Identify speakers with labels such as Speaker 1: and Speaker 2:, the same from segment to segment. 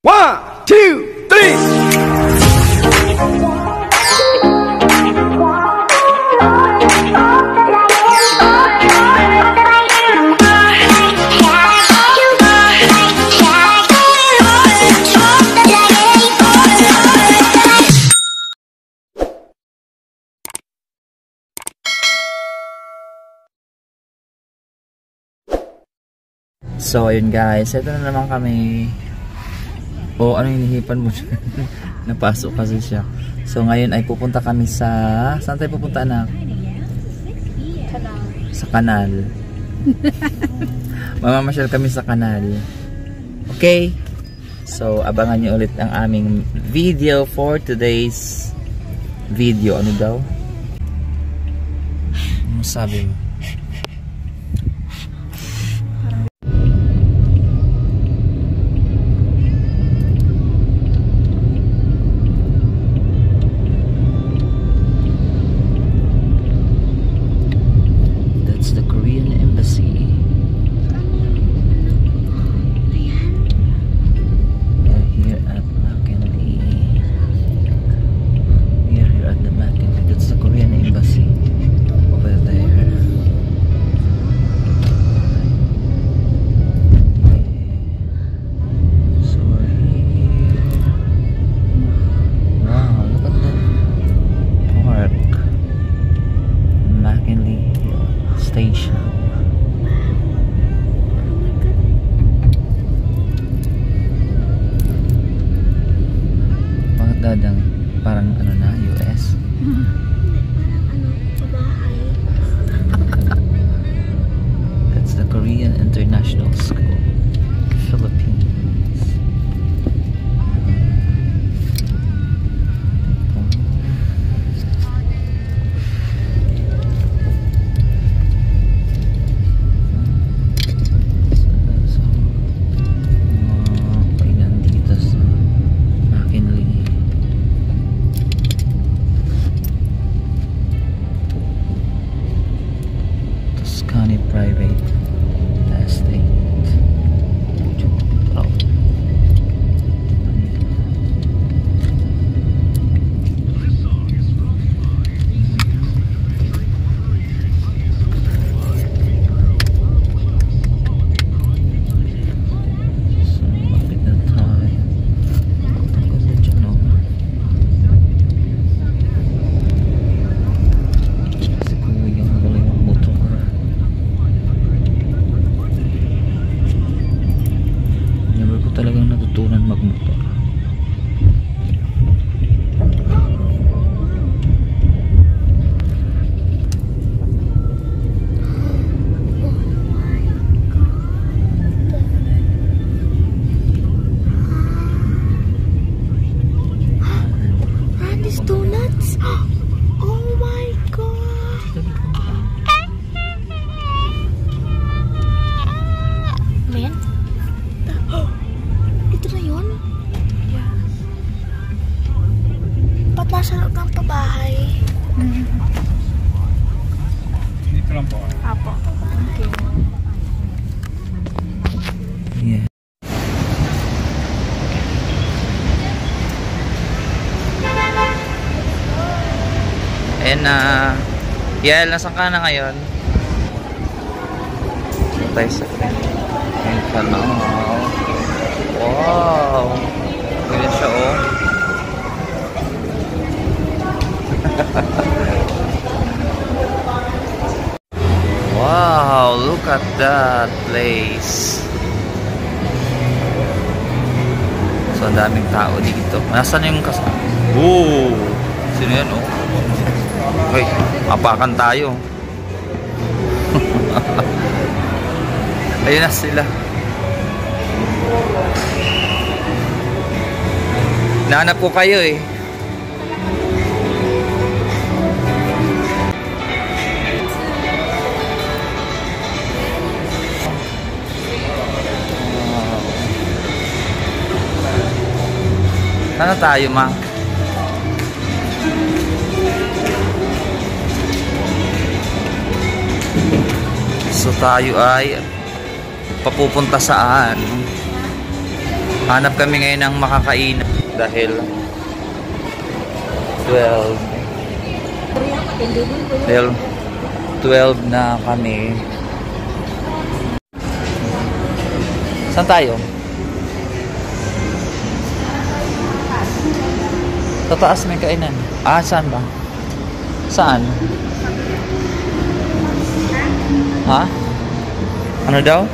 Speaker 1: 1, 2, 3.
Speaker 2: So ayun guys, ito na naman kami. O ano yung hinihipan mo? Napasok kasi siya. So ngayon ay pupunta kami sa... Saan tayo pupunta, anak?
Speaker 3: Kanal.
Speaker 2: Sa kanal. Mamamasyal kami sa kanal. Okay? So abangan nyo ulit ang aming video for today's video. Ano daw? Ano sabi mo? Station. Bakit dadang parang ano na US? That's the Korean International School, Philippines. Private estate. Oh. Talagang natutunan magmotor.
Speaker 3: Randy's Donuts. Oh my god. Man. Ito na yun? Yeah. Ba't nasa loob ng pabahay?
Speaker 1: Dito lang po.
Speaker 3: Apo. Okay.
Speaker 2: Yeah. And Yael, nasan ka na ngayon? Tayo sa kanal. Wow! Ganyan siya, oh. Wow! Look at that place. So, ang daming tao dito. Nasaan yung kasama? Woo! Sino yan, oh? Okay, apakan tayo. Ayun na sila. Nahanap ko kayo eh. Sana tayo, ma. So tayo ay papupunta saan? Hanap kami ngayon ng makakain dahil 12. Dahil 12 na kami. Saan tayo? Sa taas may kainan. Ah, saan ba? Saan? Ha? Ano daw?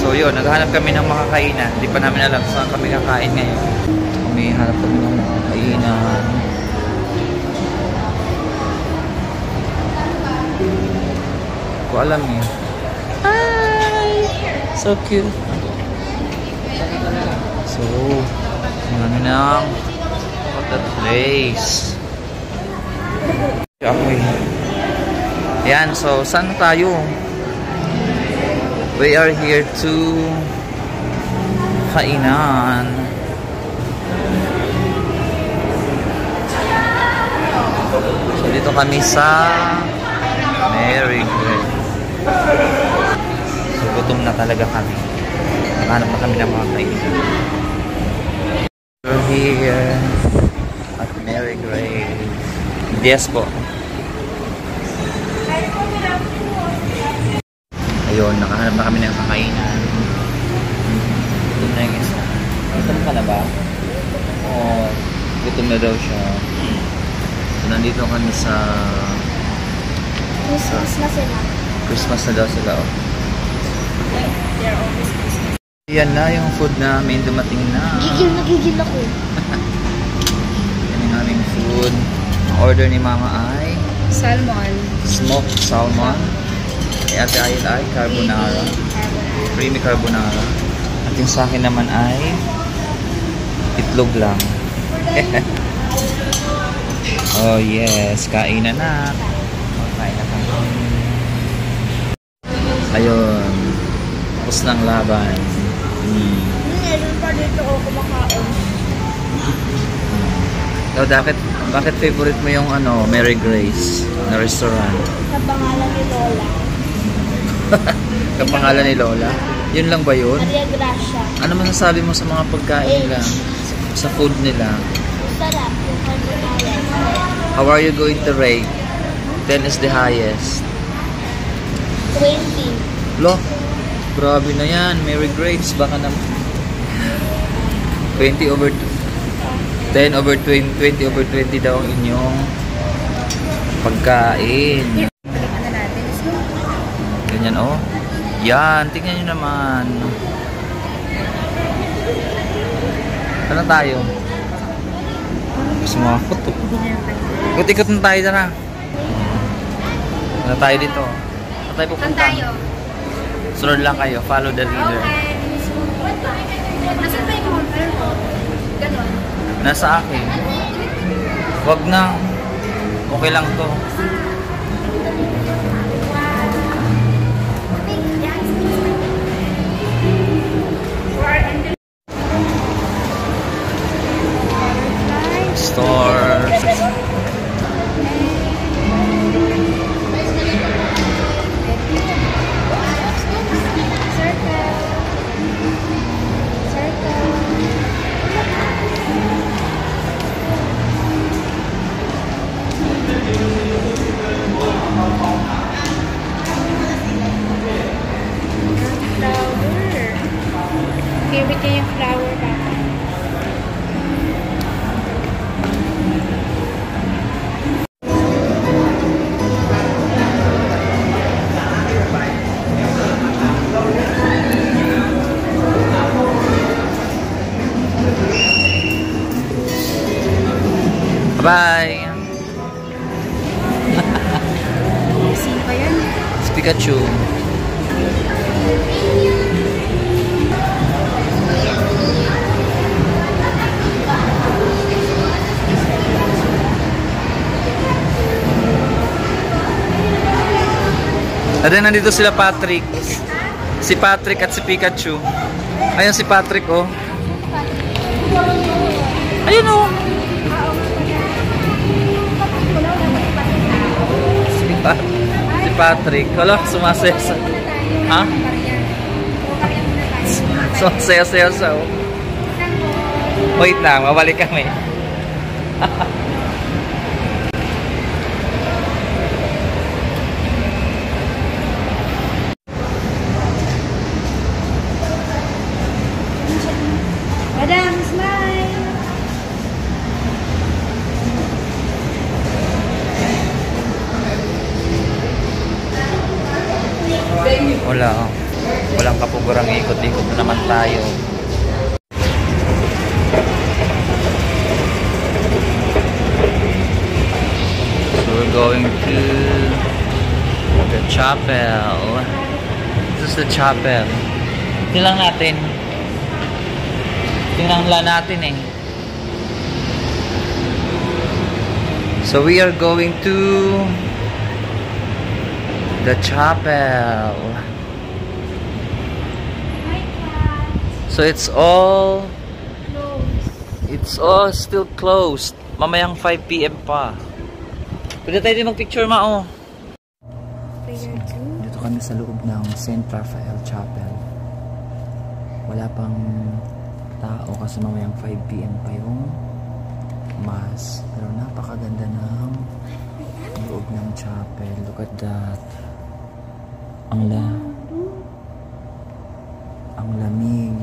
Speaker 2: So yun, naghahanap kami ng makakainan. Hindi pa namin alam saan kami kakain ngayon. Hanap kami ng makakainan. Hindi ko alam eh. Hi! So cute. So, ano nang what the place. Ako eh. Yan, so saan tayo? We are here to kainan. So dito kami sa Mary Grace. So gutom na talaga kami. Nakahanap na kami ng mga kainan. We're here at Mary Grace. Yes po. Ayun, nakahanap na kami ng kakainan. Gutom na yung isa. Gutom ka na ba? Oo, gutom na daw siya. So, nandito kami sa
Speaker 3: Christmas na sila.
Speaker 2: Christmas na daw sila. Oh.
Speaker 3: They're always Christmas.
Speaker 2: Yan na yung food namin, dumating na.
Speaker 3: Gigil ako.
Speaker 2: Yan yung aming food. Ang order ni Mama ay
Speaker 3: Salmon.
Speaker 2: smoked salmon. Kay Ate Ayel ay carbonara. Creamy carbonara. At yung sa akin naman ay itlog lang. Oh yes, kainan na. Kain na kami. Ayun. Tapos ng laban.
Speaker 3: Meron pa dito ako kumakain.
Speaker 2: So, bakit favorite mo yung ano, Mary Grace na restaurant?
Speaker 3: Sa pangalan ni Lola.
Speaker 2: Kapangalan ni Lola? Yun lang ba yun?
Speaker 3: Maria Gracia.
Speaker 2: Ano masasabi mo sa mga pagkain nila? Sa food nila?
Speaker 3: Sarap yung carbonara.
Speaker 2: How are you going to rate? 10 is the highest.
Speaker 3: 20.
Speaker 2: Lo, grabe na yan. Mary Grace, baka naman. 20 over 10 over 20, 20 over 20 daw ang inyong pagkain. Ganyan oh. Yan, tingnan nyo naman. Saan tayo? Gusto mo ako to. Ikot-ikot na tayo na. Saan tayo dito? Saan tayo pupunta?
Speaker 3: Saan tayo?
Speaker 2: Sunod lang kayo. Follow the leader.
Speaker 3: Okay. Nasaan tayo pumunta? Ganon.
Speaker 2: Nasa akin. Wag na. Okay lang to. Stores.
Speaker 3: Favorite niya yung flower ba?
Speaker 2: Bye!
Speaker 3: Sino ba yan?
Speaker 2: Si Pikachu. At nandito sila Patrick. Si Patrick at si Pikachu. Ayun si Patrick oh. Ayun oh. Si Patrick. Wala, sumasaya sa... Ha? Sayo-sayo. Wait lang, mabalik kami.
Speaker 3: Madam, smile!
Speaker 2: Walang kapugurang ikot-ikot na naman tayo. So we're going to the chapel. This is the chapel. Tingnan natin eh. So we are going to the chapel. So it's all still closed. Mamayang 5 PM pa. Pwede tayo din mag-picture, Mao. Dito kami sa loob ng St. Raphael Chapel. Wala pang tao kasi mamayang 5 PM pa yung mass. Pero napakaganda ng loob ng chapel. Look at that. Ang lamig.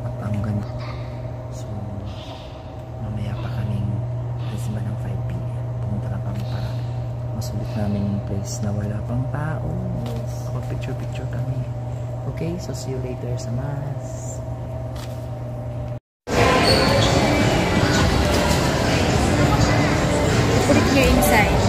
Speaker 2: At ang ganda. So, mamaya pa kaming resma ng 5 PM. Pumunta lang kami para masulit namin yung place na wala pang tao. Kapag picture kami. Okay, so see you later sa mass.
Speaker 3: Put it here inside.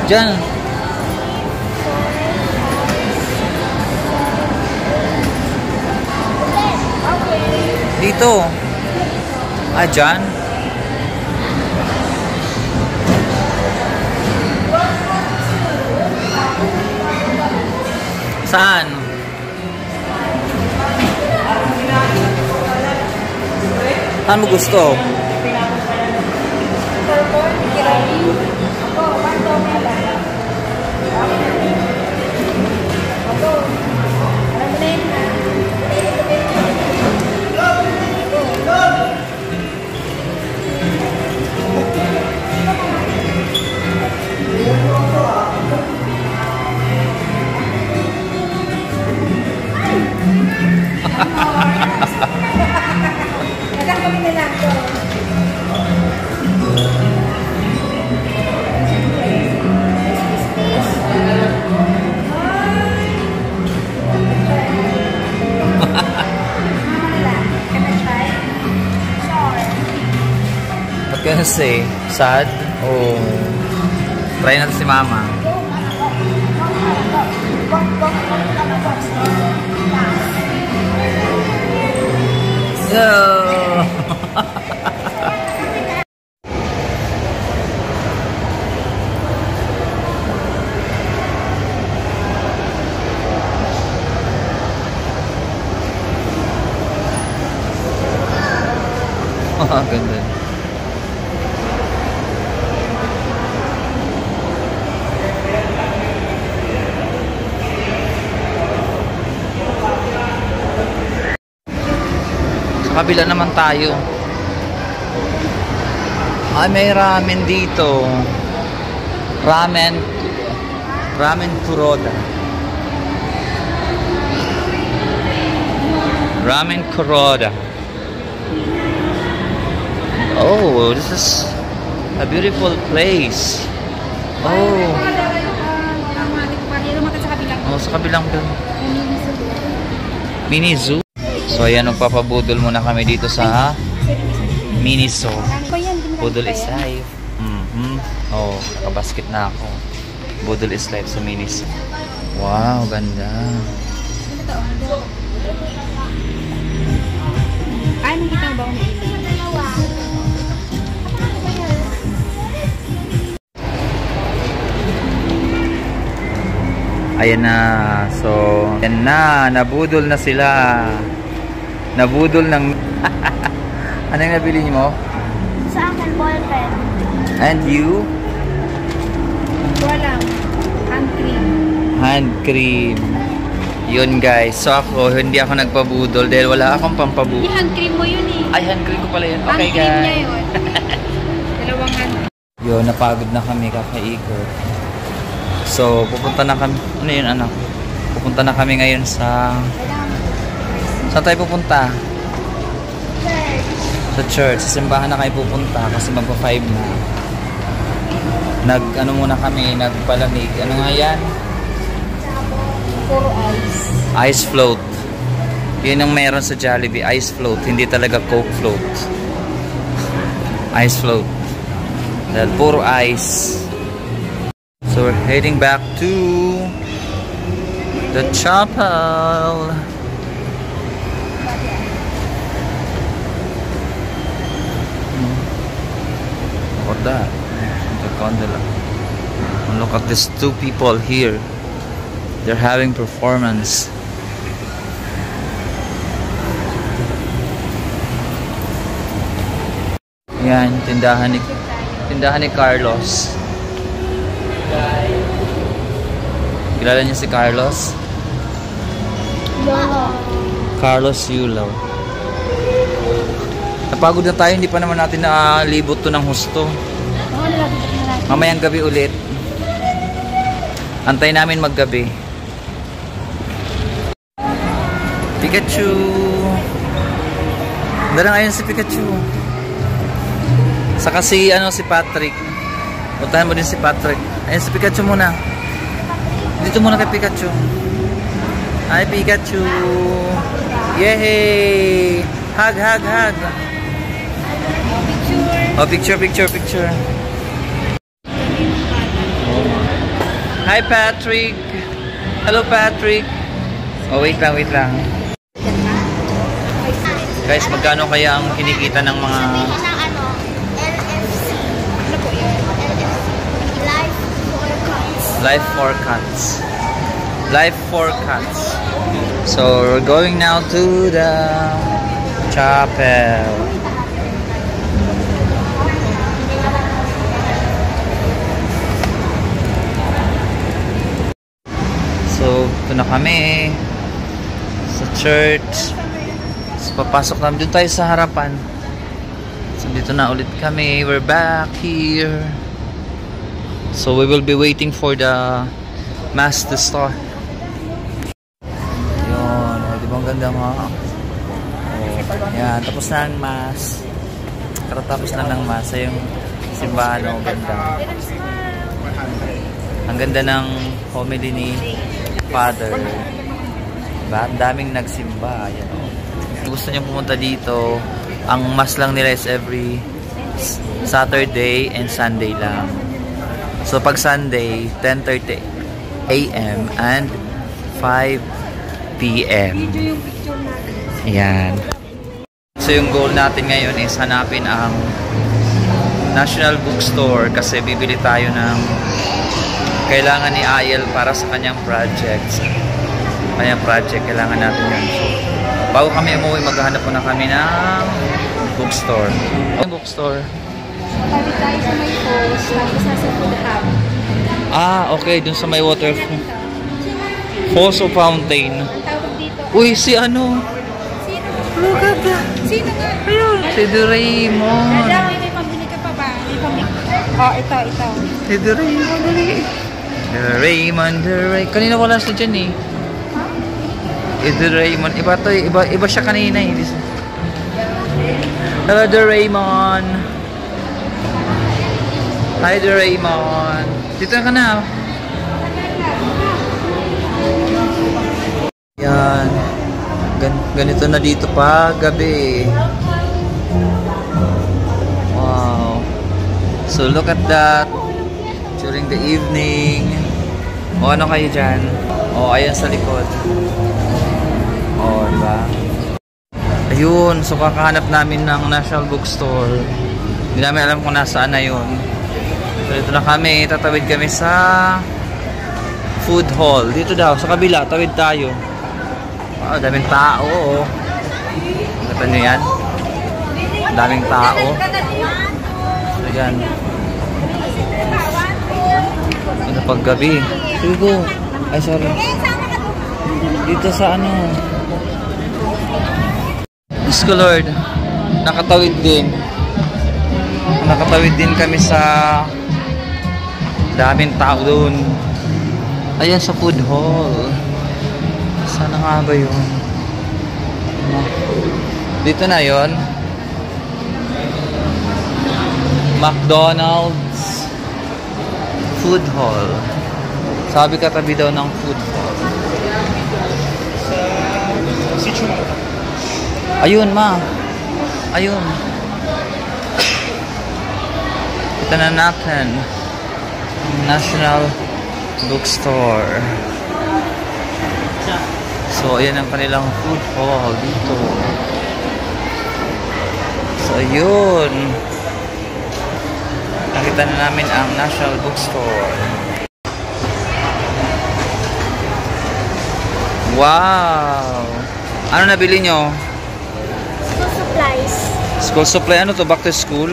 Speaker 2: Diyan. Dito. Diyan. Saan? Saan mo gusto? What can I say? Sad? Oh, try natin si Mama. No. Ganda. Kabila naman tayo. May ramen dito. Ramen Kuroda. Ramen Kuroda. Oh, this is a beautiful place. Oh. Sa kabilang. Mini zoo. So ayan, magpapabudol muna kami dito sa mini zoo. Budol is life. Oh, nakabasket na ako. Budol is life sa mini zoo. Wow, ganda.
Speaker 3: Ay, nakita mo ba ako na
Speaker 2: Ayan na. So, ayan na. Nabudol na sila. Nabudol ng... Ano yung nabili mo?
Speaker 3: Sa akin, ballpen.
Speaker 2: And you?
Speaker 3: Walang. Hand cream.
Speaker 2: Hand cream. Yun guys. So ako, hindi ako nagpabudol dahil wala akong pampabudol.
Speaker 3: Hindi, hand cream mo yun eh.
Speaker 2: Ay, hand cream ko pala yun. Okay
Speaker 3: Hand cream niya
Speaker 2: guys.
Speaker 3: yun. Dalawang hand.
Speaker 2: Yun, napagod na kami kakaikot. So, pupunta na kami. Ano yun, anak? Pupunta na kami ngayon sa... Saan tayo pupunta? Sa church. Sa simbahan na kayo pupunta kasi magpa-5 na. Ano muna kami, nagpalamig. Ano nga yan?
Speaker 3: Puro ice.
Speaker 2: Ice float. Yun ang meron sa Jollibee. Ice float. Hindi talaga Coke float. Ice float. Dahil puro ice. So we're heading back to the chapel. Look at that. The gondola. And look at these two people here. They're having performance. Yan, tindahan ni Carlos. Kilala niyo si Carlos?
Speaker 3: Yolo.
Speaker 2: Carlos Yulo. Napagod na tayo, hindi pa naman natin nalibot to ng husto. Mamayang gabi ulit. Antay namin maggabi. Pikachu. Dala ngayon si Pikachu. Saka si Patrick. Puntahan mo din si Patrick. Ayun si Pikachu muna. Dito muna kay Pikachu. Hi Pikachu. Yay! Hug, hug, hug. Oh, picture. Hi Patrick. Hello Patrick. Oh, wait lang. Guys, magkano kaya ang kinikita ng mga Life for Cats. Life for Cats. So we're going now to the chapel. So ito na kami sa church. So papasok namin doon tayo sa harapan. So dito na ulit kami. We're back here. So we will be waiting for the mass to start. Yun, di ba ang ganda mga? Yan, tapos na ang mass. Karatapos na ng mass. Yung simbahan, ang ganda. Ang ganda ng homily ni Father. Diba? Ang daming nagsimba. Yan. Gusto niyo pumunta dito, ang mass lang nila is every Saturday and Sunday lang. So pag Sunday, 10:30 AM and 5 PM. Ayan. So yung goal natin ngayon is hanapin ang National Bookstore kasi bibili tayo ng kailangan ni Ayel para sa kanyang project. Kailangan natin yan. So, bago kami umuwi, maghahanap po na kami ng bookstore. Yung bookstore.
Speaker 3: Tabi tayo sa may falls, tapos nasa food hub.
Speaker 2: Okay, dun sa may water falls o fountain.
Speaker 3: Ang tawag dito.
Speaker 2: Uy, si ano?
Speaker 3: Sino?
Speaker 2: Look at that.
Speaker 3: Sino nga?
Speaker 2: Si Doraemon.
Speaker 3: Dada, may pambili ka pa ba? May pambili. Oh, ito.
Speaker 2: Si Doraemon, dali. Doraemon. Kanina wala siya dyan eh. Doraemon. Iba siya kanina eh. Hello, Doraemon. Hi, Doraemon. Dito ka na. Yan. Ganito na dito pa gabi. Wow. So look at that. During the evening. O ano kayo dyan? O ayan sa likod. O diba? Ayun. So kakahanap namin ng National Bookstore. Hindi namin alam kung nasaan na yun. So dito na kami. Tatawid kami sa food hall. Dito daw. Sa kabila. Tawid tayo. Wow, daming tao. Nakita nyo yan? Daming tao. Ayan. Ano paggabi? Tugo. Ay, sorry. Dito sa ano. Diyos ko Lord. Nakatawid din. Nakatawid din kami sa daming tao doon. Ayan sa food hall. Sana nga ba yun? Dito na yun. McDonald's Food Hall. Sabi katabi daw ng food hall. Ayun ma. Ayun. Ito na natin. National Bookstore. So, ayan ang kanilang food hall dito. So, ayun. Nakita na namin ang National Bookstore. Wow! Ano nabili nyo?
Speaker 3: School supplies.
Speaker 2: School supply? Ano to? Back to school?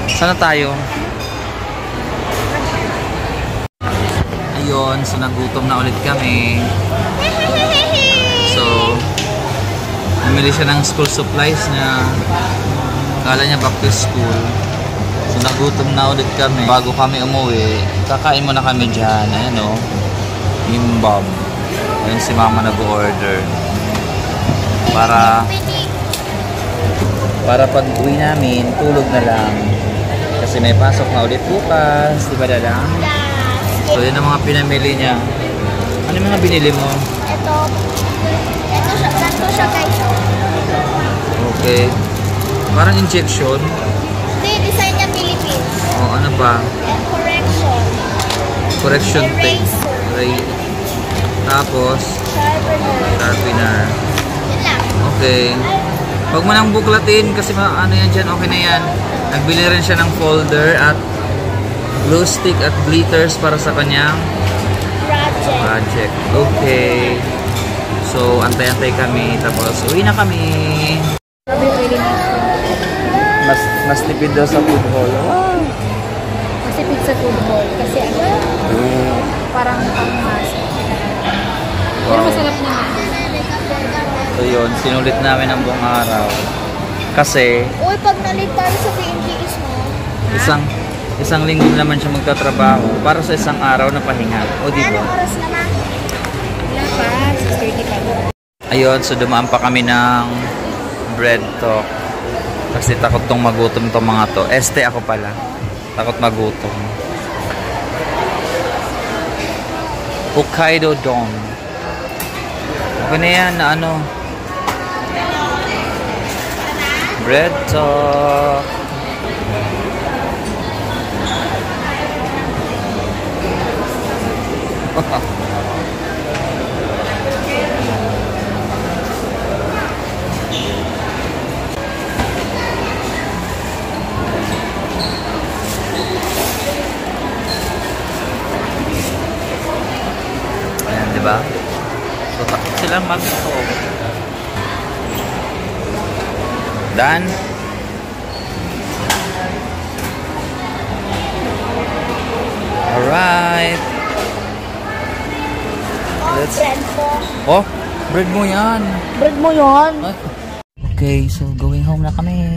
Speaker 2: Sana tayo? Ayun, so nagutom na ulit kami. So, namili siya ng school supplies na kala niya back to school. So, nagutom na ulit kami. Bago kami umuwi, kakain muna kami dyan. Ayan o. Bimbab. Ayun si mama nag-order. Para pag uwi namin, tulog na lang. Kasi may pasok na ulit bukas. Diba dalang? So, yun ang mga pinamili niya. Ano yung mga binili mo?
Speaker 3: Ito siya guys.
Speaker 2: Okay. Parang injection.
Speaker 3: Hindi, design niya Philippines.
Speaker 2: O, ano pa?
Speaker 3: And correction.
Speaker 2: Correction tape.
Speaker 3: Eraser.
Speaker 2: Tapos, sharpener.
Speaker 3: Yun lang.
Speaker 2: Okay. Huwag mo nang buklatin kasi ano yan dyan, okay na yan. Nagbili rin siya ng folder at glue stick at glitters para sa kanyang project. Okay. So, antay-antay kami. Tapos, uwi na kami. Mas tipid daw sa food hall. Wow!
Speaker 3: Mas tipid sa food hall. Kasi parang pang-mas. Pero masarap naman.
Speaker 2: So, yun. Sinulit namin ang buong araw. Kasi,
Speaker 3: Uy, pag nalit tayo sa PNPs mo.
Speaker 2: isang linggo naman siya magtatrabaho para sa isang araw na pahinga. O, di ba?
Speaker 3: Anong oras naman? Wala pa. 6:30 pa.
Speaker 2: Ayun, so dumaan pa kami ng bread talk. Kasi takot tong magutom tong mga to. Ako pala. Takot magutom. Hokkaido Don. Okay na yan na ano. Bread talk. Ayan, diba? So, takot silang mag-talk. Done? Alright. Let's...
Speaker 3: Bread po.
Speaker 2: Oh, bread mo yan.
Speaker 3: Bread mo yun?
Speaker 2: Okay, so going home na kami.